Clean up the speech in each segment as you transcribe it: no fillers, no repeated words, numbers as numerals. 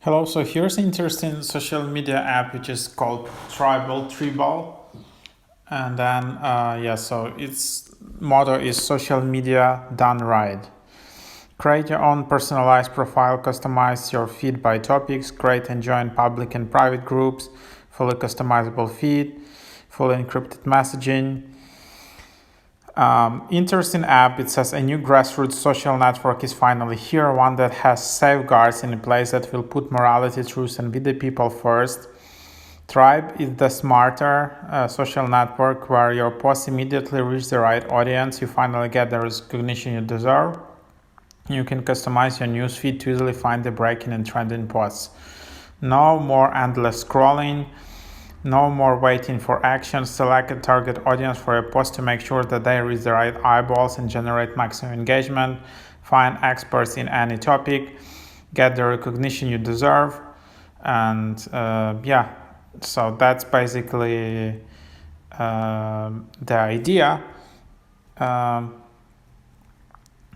Hello, so here's an interesting social media app which is called Tribel. And then, so its motto is social media done right. Create your own personalized profile, customize your feed by topics, create and join public and private groups, fully customizable feed, fully encrypted messaging. Interesting app. It says a new grassroots social network is finally here, one that has safeguards in place that will put morality, truth, and be the people first. Tribe is the smarter social network where your posts immediately reach the right audience. You finally get the recognition you deserve. You can customize your newsfeed to easily find the breaking and trending posts. No more endless scrolling. No more waiting for action. Select a target audience for a post to make sure that they reach the right eyeballs and generate maximum engagement. Find experts in any topic. Get the recognition you deserve. And so that's basically the idea. And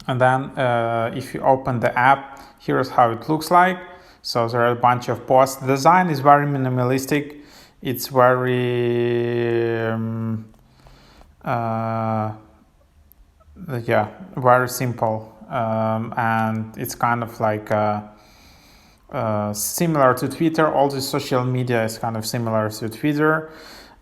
then if you open the app, here's how it looks like. So there are a bunch of posts. The design is very minimalistic. It's very very simple, and it's kind of like similar to Twitter. All the social media is kind of similar to Twitter,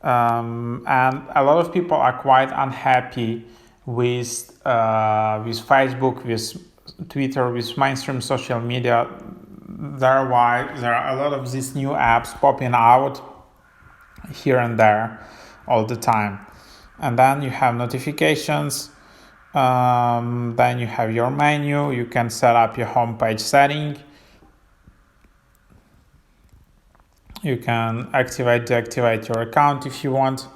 and a lot of people are quite unhappy with Facebook, with Twitter, with mainstream social media. There are a lot of these new apps popping out here and there all the time. And then you have notifications. Then you have your menu. You can set up your homepage setting. You can deactivate your account if you want.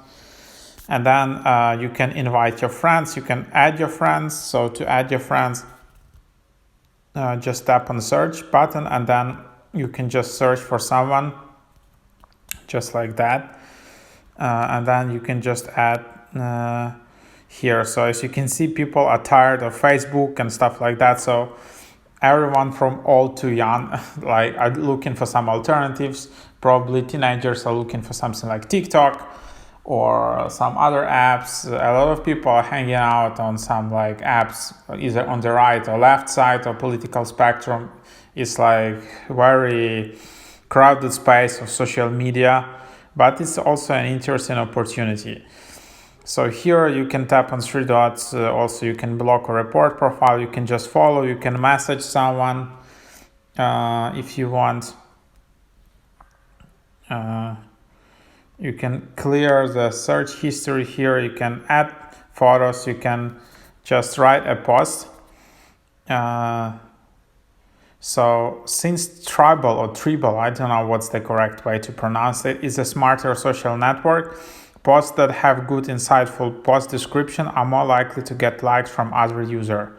And then you can invite your friends. You can add your friends. So to add your friends, just tap on the search button, and then you can just search for someone just like that. And then you can just add here. So as you can see, people are tired of Facebook and stuff like that. So everyone from old to young like are looking for some alternatives. Probably teenagers are looking for something like TikTok or some other apps. A lot of people are hanging out on some like apps either on the right or left side or political spectrum. It's like very crowded space of social media, but it's also an interesting opportunity. So here you can tap on three dots. Also, you can block or report profile. You can just follow. You can message someone if you want. You can clear the search history here. You can add photos. You can just write a post. So since Tribel, I don't know what's the correct way to pronounce it, is a smarter social network, posts that have good, insightful post description are more likely to get likes from other users.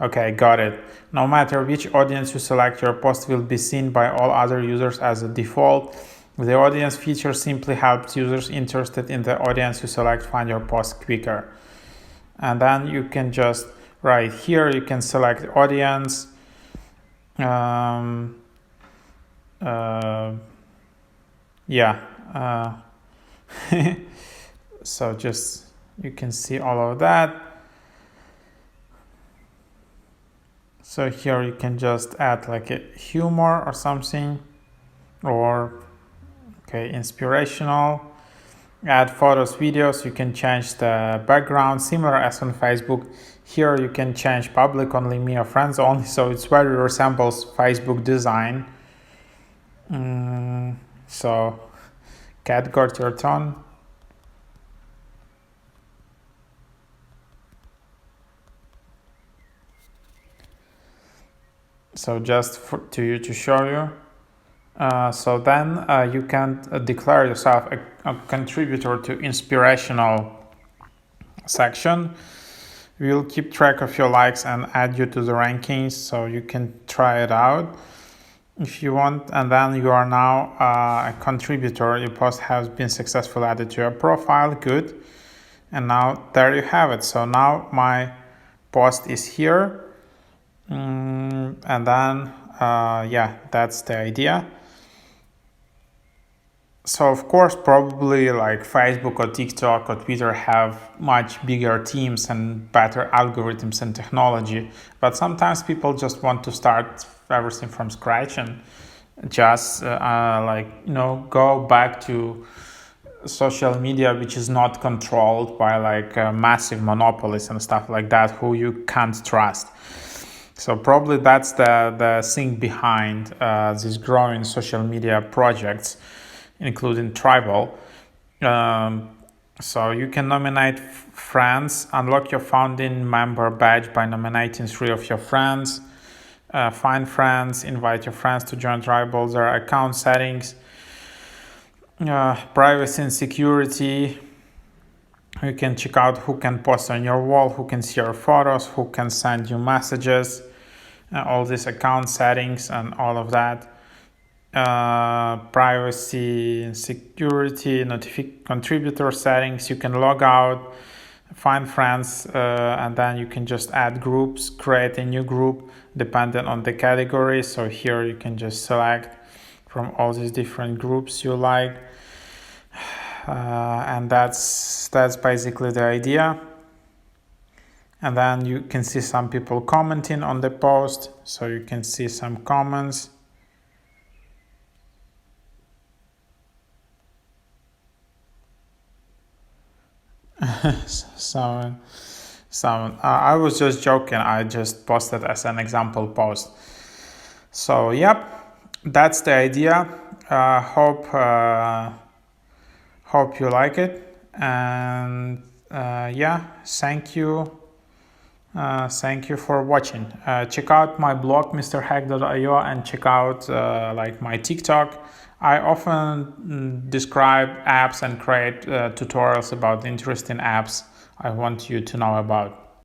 Okay, got it. No matter which audience you select, your post will be seen by all other users as a default. The audience feature simply helps users interested in the audience you select find your post quicker. And then you can just right here, you can select audience. So just you can see all of that. So here you can just add like a humor or something, or inspirational. Add photos, videos. You can change the background similar as on Facebook. Here you can change public only, me or friends only, so it's very resembles Facebook design. So cat, got your turn. So just to show you. So then you can declare yourself a contributor to inspirational section. We'll keep track of your likes and add you to the rankings, so you can try it out if you want. And then you are now a contributor. Your post has been successfully added to your profile. Good. And now there you have it. So now my post is here. And then that's the idea. So of course, probably like Facebook or TikTok or Twitter have much bigger teams and better algorithms and technology. But sometimes people just want to start everything from scratch and just go back to social media, which is not controlled by like massive monopolies and stuff like that, who you can't trust. So probably that's the thing behind these growing social media projects, including Tribel. So you can nominate friends, unlock your founding member badge by nominating 3 of your friends, find friends, invite your friends to join Tribel. There are account settings, privacy and security. You can check out who can post on your wall, who can see your photos, who can send you messages, all these account settings and all of that. Privacy and security, contributor settings. You can log out, find friends, and then you can just add groups, create a new group dependent on the category. So here you can just select from all these different groups you like, and that's basically the idea. And then you can see some people commenting on the post, so you can see some comments. someone I was just joking. I just posted as an example post. So yep, that's the idea. Hope you like it, and thank you for watching. Check out my blog mrhack.io and check out my TikTok. I often describe apps and create tutorials about interesting apps I want you to know about.